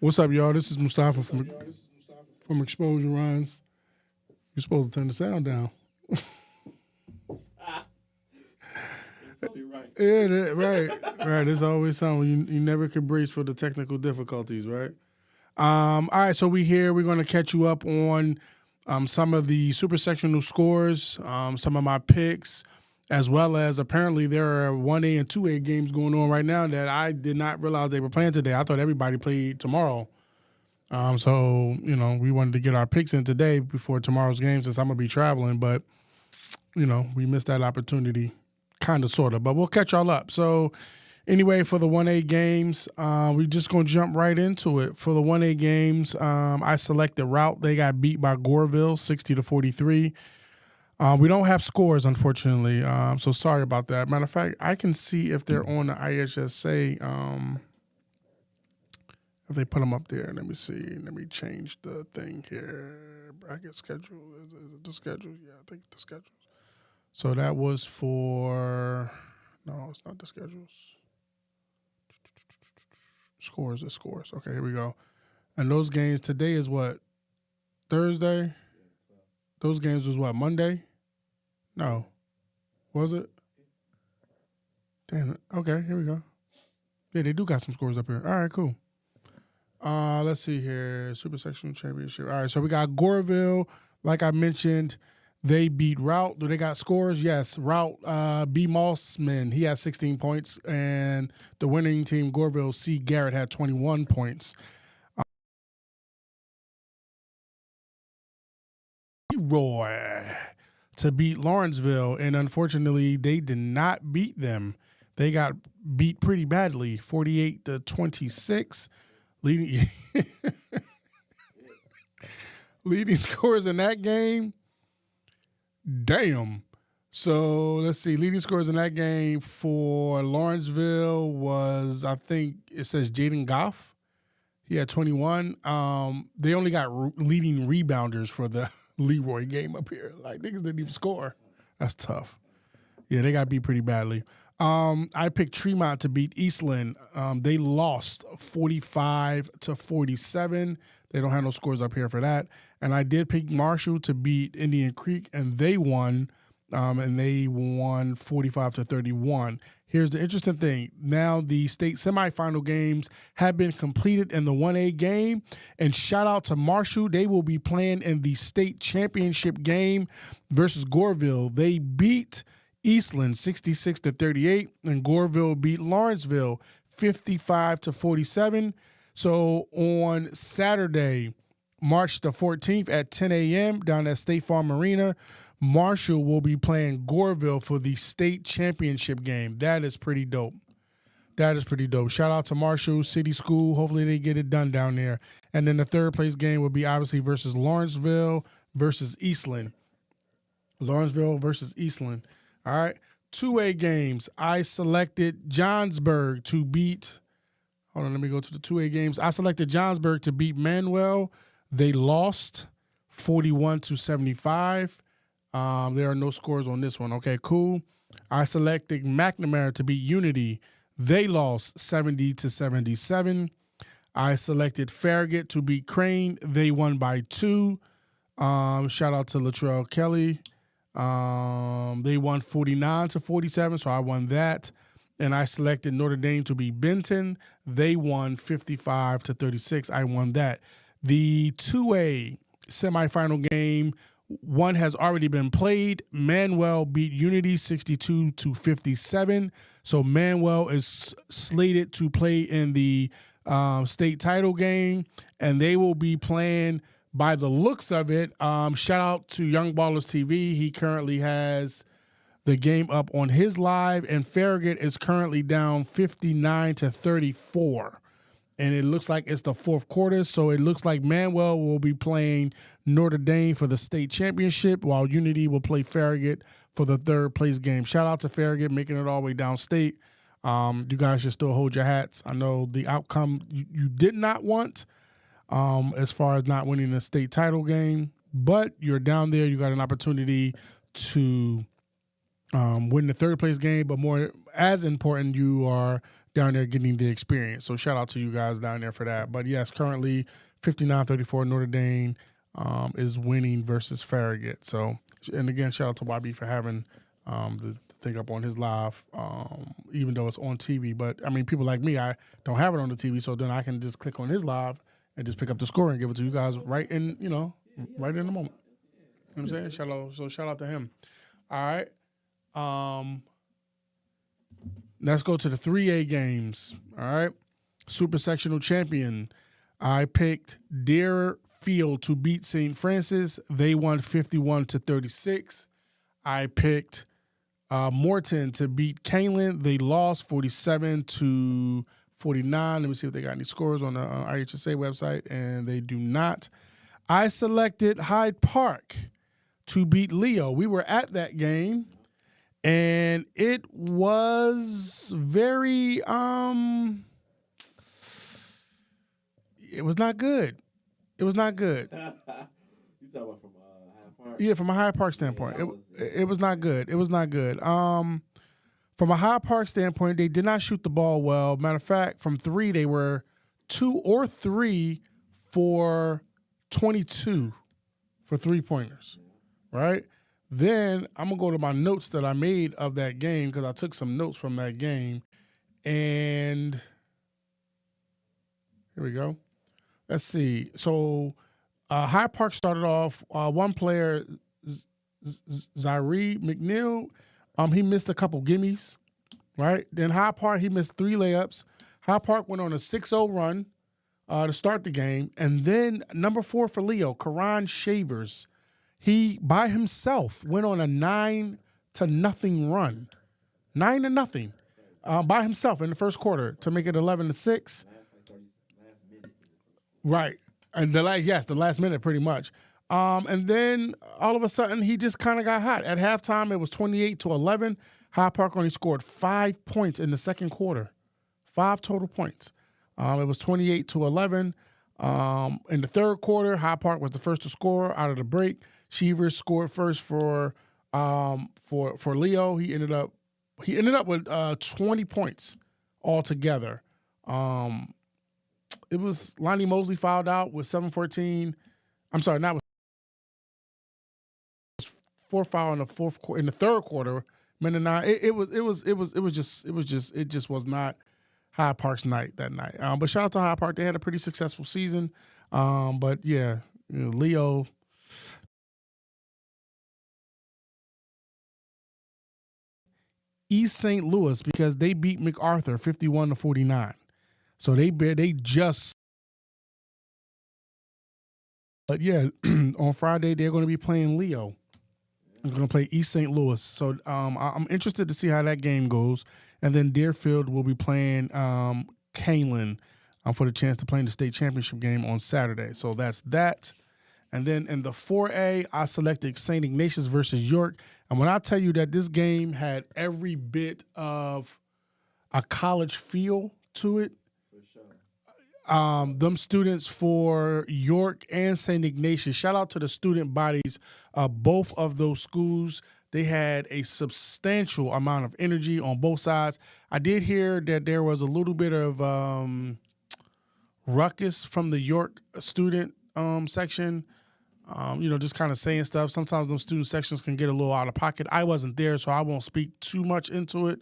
What's up, y'all? This is Mustafa from Xposure Runs. You're supposed to turn the sound down. Right. Yeah, right. There's always something. You never can brace for the technical difficulties, right? All right, so we're going to catch you up on some of the super sectional scores, some of my picks, as well as apparently there are 1A and 2A games going on right now that I did not realize they were playing today. I thought everybody played tomorrow. So, we wanted to get our picks in today before tomorrow's game since I'm going to be traveling, but, we missed that opportunity, kind of, sort of, but we'll catch y'all up. So, anyway, for the 1A games, we're just going to jump right into it. For the 1A games, I selected Route. They got beat by Goreville, 60-43. We don't have scores, unfortunately, so sorry about that. Matter of fact, I can see if they're on the IHSA, if they put them up there. Let me see. Let me change the thing here. Bracket schedule. Is it the schedule? Yeah, I think the schedules. So that was for – no, it's not the schedules. Scores. Okay, here we go. And those games today is what? Thursday? Those games was what? Monday? No. Was it? Damn it. Okay, here we go. Yeah, they do got some scores up here. All right, cool. Let's see here. Super Sectional Championship. All right, so we got Goreville. Like I mentioned, they beat Route. Do they got scores? Yes. Route, B. Mossman, he had 16 points. And the winning team, Goreville, C. Garrett, had 21 points. Roy to beat Lawrenceville, and unfortunately, they did not beat them. They got beat pretty badly, 48-26. Leading scores in that game. Damn. So let's see. Leading scores in that game for Lawrenceville was, I think it says Jaden Goff. He had 21. They only got leading rebounders for the Leroy game up here. Like, niggas didn't even score. That's tough. Yeah, they got beat pretty badly. I picked Tremont to beat Eastland. They lost 45-47. They don't have no scores up here for that. And I did pick Marshall to beat Indian Creek, and they won. And they won 45-31. Here's the interesting thing. Now the state semifinal games have been completed in the 1A game. And shout out to Marshall. They will be playing in the state championship game versus Goreville. They beat Eastland 66-38, and Goreville beat Lawrenceville 55-47. So on Saturday, March the 14th at 10 a.m. down at State Farm Arena, Marshall will be playing Goreville for the state championship game. That is pretty dope. Shout out to Marshall City School. Hopefully they get it done down there. And then the third place game will be obviously versus Lawrenceville versus Eastland. All right. 2A games. I selected Johnsburg to beat. Hold on, let me go to the 2A games. I selected Johnsburg to beat Manuel. They lost 41-75. There are no scores on this one. Okay, cool. I selected McNamara to beat Unity. They lost 70-77. I selected Farragut to beat Crane. They won by 2. Shout out to Latrell Kelly. They won 49-47, so I won that. And I selected Notre Dame to beat Benton. They won 55-36. I won that. The 2A semifinal game, one has already been played. Manuel beat Unity 62-57. So Manuel is slated to play in the state title game, and they will be playing, by the looks of it, shout out to Young Ballers TV. He currently has the game up on his live, and Farragut is currently down 59-34. And it looks like it's the fourth quarter, so it looks like Manuel will be playing Notre Dame for the state championship, while Unity will play Farragut for the third place game. Shout out to Farragut making it all the way downstate. You guys should still hold your hats. I know the outcome you did not want as far as not winning the state title game, but you're down there. You got an opportunity to win the third place game, but more as important, you are down there getting the experience. So shout out to you guys down there for that. But yes, currently 59-34 Notre Dame is winning versus Farragut. So, and again, shout out to YB for having the thing up on his live, even though it's on TV. But I mean, people like me, I don't have it on the TV, so then I can just click on his live and just pick up the score and give it to you guys right in, right in the moment. You know what I'm saying? Shout out to him. All right. Let's go to the 3A games. All right. Super sectional champion. I picked Deerfield to beat St. Francis. They won 51-36. I picked Morton to beat Canelan. They lost 47-49. Let me see if they got any scores on the IHSA website, and they do not. I selected Hyde Park to beat Leo. We were at that game, and it was very it was not good. It was not good. You talking about from Hyde Park? Yeah, from a Hyde Park standpoint, it was not good. It was not good. From a Hyde Park standpoint, they did not shoot the ball well. Matter of fact, from three, they were 2 or 3 for 22 for 3-pointers, right? Then I'm going to go to my notes that I made of that game because I took some notes from that game. And here we go. Let's see. So Hyde Park started off, one player, Zaire McNeil, he missed a couple gimmies, right? Then Hyde Park, he missed 3 layups. Hyde Park went on a 6-0 run to start the game. And then number 4 for Leo, Karan Shavers, he by himself went on a 9-0 run. 9-0 by himself in the first quarter to make it 11-6. Right. And the last minute pretty much. And then all of a sudden he just kind of got hot. At halftime it was 28-11. Hyde Park only scored 5 points in the second quarter. 5 total points. It was 28-11. In the third quarter, Hyde Park was the first to score out of the break. Sheevers scored first for Leo. He ended up with 20 points altogether. It was Lonnie Mosley fouled out with 7:14. I'm sorry, not with 4 foul in the third quarter. Minute 9. It just was not Hyde Park's night that night. But shout out to Hyde Park. They had a pretty successful season. But yeah, Leo. East St. Louis because they beat MacArthur 51-49. So they just. But yeah, on Friday they're going to be playing Leo. They're going to play East St. Louis. So I'm interested to see how that game goes. And then Deerfield will be playing Canelan for the chance to play in the state championship game on Saturday. So that's that. And then in the 4A, I selected St. Ignatius versus York. And when I tell you that this game had every bit of a college feel to it, them students for York and St. Ignatius, shout out to the student bodies of both of those schools. They had a substantial amount of energy on both sides. I did hear that there was a little bit of ruckus from the York student section, just kind of saying stuff. Sometimes those student sections can get a little out of pocket. I wasn't there, so I won't speak too much into it,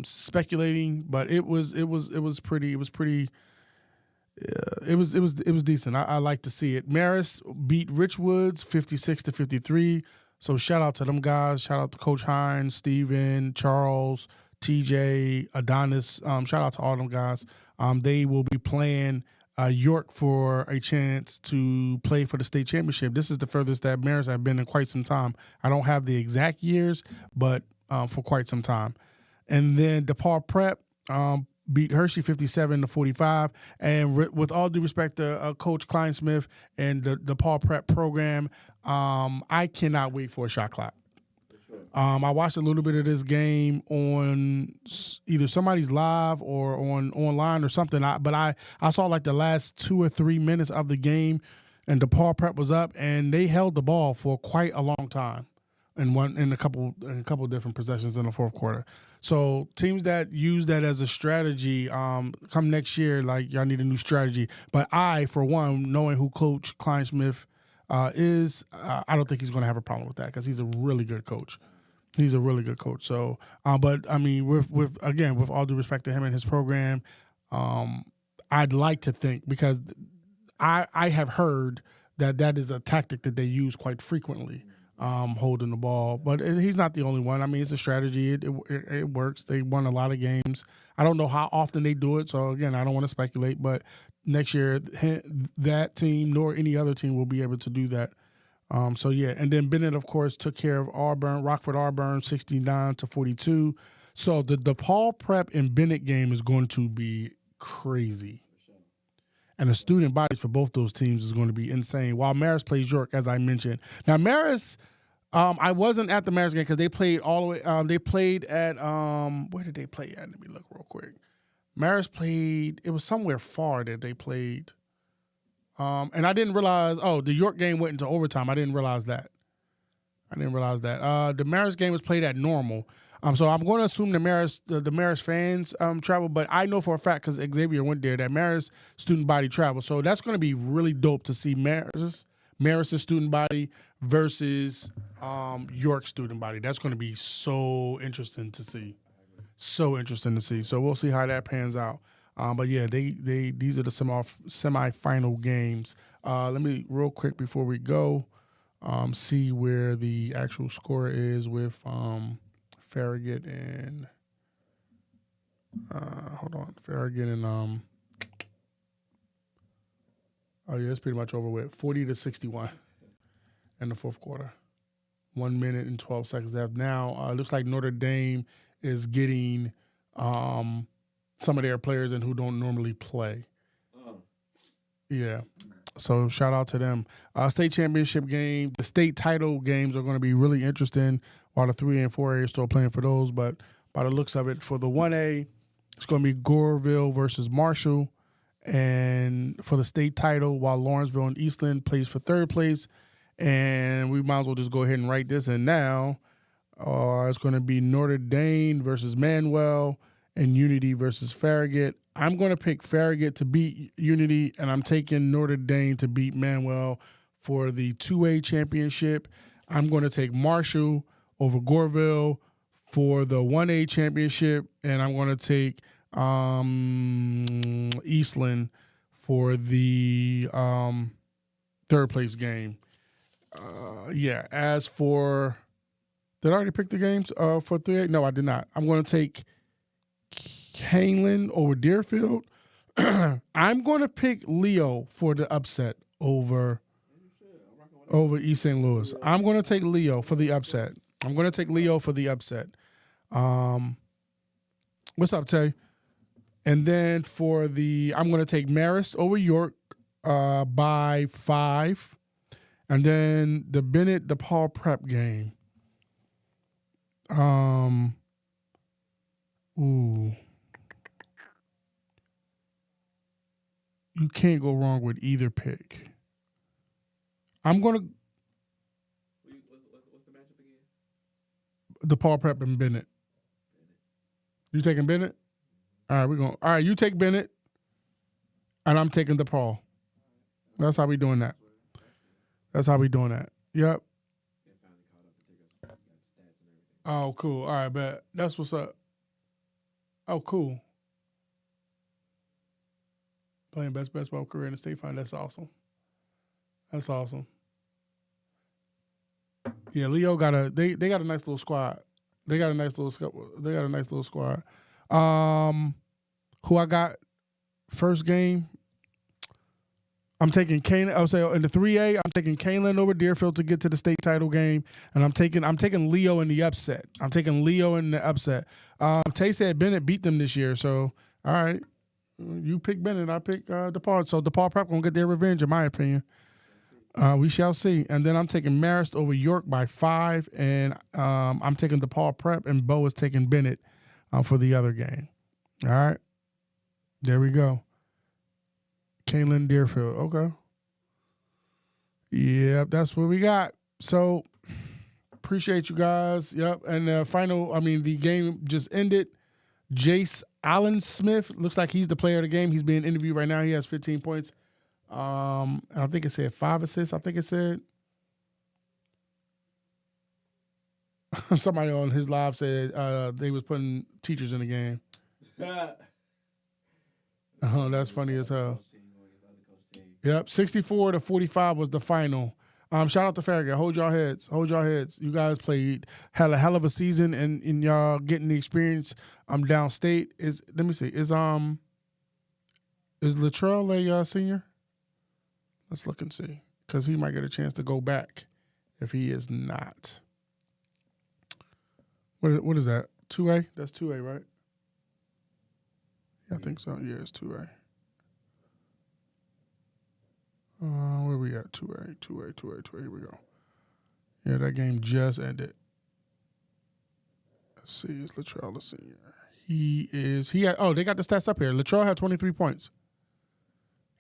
speculating. But it was decent. I like to see it. Marist beat Richwoods 56-53. So shout out to them guys. Shout out to Coach Hines, Steven, Charles, TJ, Adonis. Shout out to all them guys. They will be playing York for a chance to play for the state championship. This is the furthest that Marist have been in quite some time. I don't have the exact years, but for quite some time. And then DePaul Prep beat Hershey 57-45. And with all due respect to Coach Kleinsmith and the DePaul Prep program, I cannot wait for a shot clock. I watched a little bit of this game on either somebody's live or online or something. But I saw like the last 2 or 3 minutes of the game, and DePaul Prep was up, and they held the ball for quite a long time. in a couple different possessions in the fourth quarter. So teams that use that as a strategy, come next year, like y'all need a new strategy. But I, for one, knowing who Coach Kleinsmith is, I don't think he's going to have a problem with that because he's a really good coach. He's a really good coach. So, but I mean, with all due respect to him and his program, I'd like to think because I have heard that is a tactic that they use quite frequently, holding the ball. But he's not the only one. I mean, it's a strategy. It works. They won a lot of games. I don't know how often they do it. So, again, I don't want to speculate. But next year, that team nor any other team will be able to do that. So, yeah. And then Bennett, of course, took care of Rockford Auburn, 69-42. So, the DePaul Prep and Bennett game is going to be crazy. And the student bodies for both those teams is going to be insane. While Marist plays York, as I mentioned. Now, Marist, I wasn't at the Marist game because they played all the way. They played at where did they play at? Let me look real quick. Marist played. It was somewhere far that they played. And I didn't realize. Oh, the York game went into overtime. I didn't realize that. The Marist game was played at Normal. So I'm going to assume the Marist fans travel, but I know for a fact because Xavier went there that Marist student body travel. So that's going to be really dope to see Marist's student body versus York student body. That's going to be so interesting to see. So we'll see how that pans out. But yeah, these are the semifinal games. Let me real quick before we go see where the actual score is with Farragut and Farragut and it's pretty much over with. 40-61 in the fourth quarter. 1 minute and 12 seconds left. Now it looks like Notre Dame is getting some of their players in who don't normally play. Yeah. So shout out to them. State championship game, the state title games are going to be really interesting. While the 3A and 4A are still playing for those, but by the looks of it, for the 1A, it's going to be Goreville versus Marshall, and for the state title, while Lawrenceville and Eastland plays for third place, and we might as well just go ahead and write this in now. It's going to be Notre Dame versus Manuel and Unity versus Farragut. I'm going to pick Farragut to beat Unity, and I'm taking Notre Dame to beat Manuel for the 2A championship. I'm going to take Marshall over Goreville for the 1A championship, and I'm going to take Eastland for the third place game. As for, did I already pick the games for 3A? No, I did not. I'm going to take Canelan over Deerfield. I'm going to pick Leo for the upset over East St. Louis. I'm going to take Leo for the upset. What's up, Tay? And then I'm going to take Marist over York by 5. And then the Bennett DePaul Prep game. You can't go wrong with either pick. I'm going to... What's the matchup again? DePaul Prep and Bennett. You taking Bennett? All right, you take Bennett, and I'm taking DePaul. That's how we doing that. Yep. Oh, cool. All right, bet. That's what's up. Oh, cool. Playing best baseball career in the state final. That's awesome. Yeah, Leo they got a nice little squad. Who I got first game? I'm taking Canelan. I'll say in the 3A, I'm taking Canelan over Deerfield to get to the state title game, and I'm taking Leo in the upset. Tay said Bennett beat them this year, so all right. You pick Bennett, I pick DePaul. So DePaul Prep gonna get their revenge, in my opinion. We shall see. And then I'm taking Marist over York by 5, and I'm taking DePaul Prep, and Bo is taking Bennett for the other game. All right, there we go. Canelan Deerfield. Okay. Yep, that's what we got. So Appreciate you guys. Yep. And the game just ended. Jace Allen Smith looks like he's the player of the game. He's being interviewed right now. He has 15 points. I think it said 5 assists. I think it said. Somebody on his live said they was putting teachers in the game. Oh, that's funny as hell. Yep, 64-45 was the final. Shout out to Farragut. Hold y'all heads. Hold y'all heads. You guys had a hell of a season, and y'all getting the experience. Downstate let me see. Is Latrell a senior? Let's look and see, because he might get a chance to go back if he is not. What is that? 2A? That's 2A, right? Yeah, I think so. Yeah, it's 2A. Where we at? 2A. Here we go. Yeah, that game just ended. Let's see. Is Latrell a senior? They got the stats up here. Latrell had 23 points.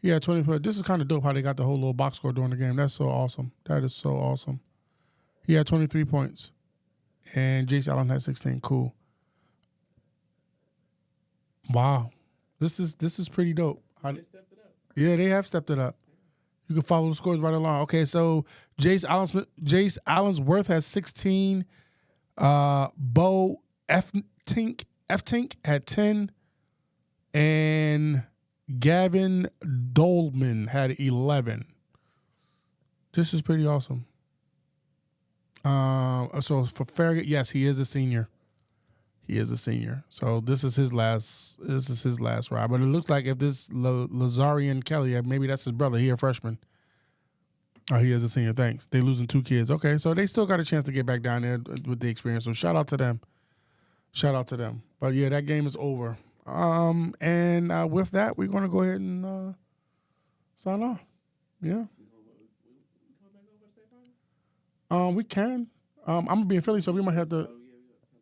He had 20 points. This is kind of dope how they got the whole little box score during the game. That's so awesome. That is so awesome. He had 23 points. And Jace Allen had 16. Cool. Wow. This is pretty dope. They stepped it up. Yeah, they have stepped it up. You can follow the scores right along. Okay, so Jace Allensworth has 16. Bo F-Tink had 10. And Gavin Dolman had 11. This is pretty awesome. So for Farragut, yes, he is a senior. He is a senior. So this is his last ride. But it looks like if this Lazarian Kelly, maybe that's his brother, he a freshman. Oh, he is a senior. Thanks. They losing 2 kids. Okay, so they still got a chance to get back down there with the experience. So shout out to them. But yeah, that game is over. And with that, we're gonna go ahead and sign off. Yeah. We can. I'm gonna be in Philly, so we might have to.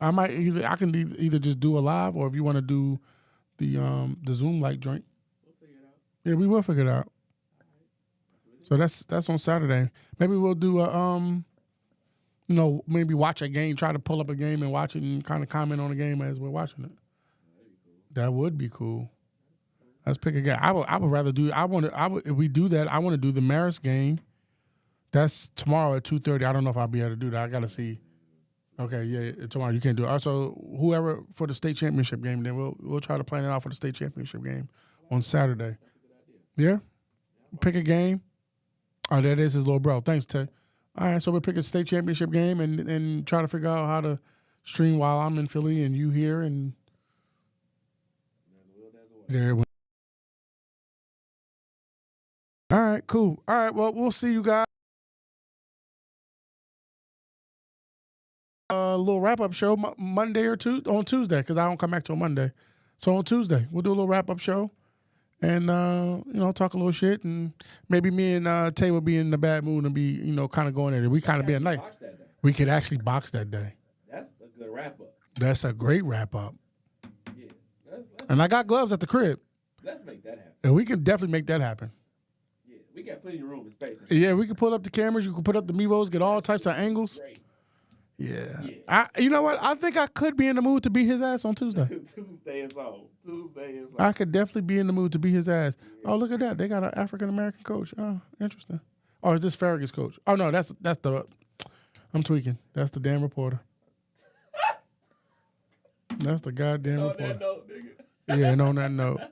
I can either just do a live, or if you want to do the Zoom like joint. We'll figure it out. Yeah, we will figure it out. So that's on Saturday. Maybe we'll do maybe watch a game, try to pull up a game and watch it, and kind of comment on the game as we're watching it. That would be cool. Let's pick a game. I would rather do. If we do that, I want to do the Marist game. That's tomorrow at 2:30. I don't know if I'll be able to do that. I got to see. Okay, yeah, tomorrow you can't do it. Also, whoever for the state championship game, then we'll try to plan it out for the state championship game on Saturday. Yeah? Pick a game. Oh, that is his little bro. Thanks, Tay. All right, so we'll pick a state championship game and try to figure out how to stream while I'm in Philly and you here and there. All right, cool. All right, well, we'll see you guys. A little wrap-up show Monday or on Tuesday, because I don't come back till Monday. So on Tuesday, we'll do a little wrap-up show and, talk a little shit. And maybe me and Tay will be in the bad mood and be, kind of going at it. We kind of be at night. We could actually box that day. That's a good wrap-up. That's a great wrap-up. Yeah. And I got gloves at the crib. Let's make that happen. And we can definitely make that happen. Yeah, we got plenty of room and space. Yeah, we can put up the cameras. You can put up the Mevos, get all types of angles. Great. Yeah. You know what? I think I could be in the mood to beat his ass on Tuesday. Tuesday is on. I could definitely be in the mood to beat his ass. Yeah. Oh, look at that. They got an African-American coach. Oh, interesting. Or is this Farragut's coach? Oh, no, that's the I'm tweaking. That's the damn reporter. That's the goddamn reporter. On that note, nigga. Yeah, and on that note.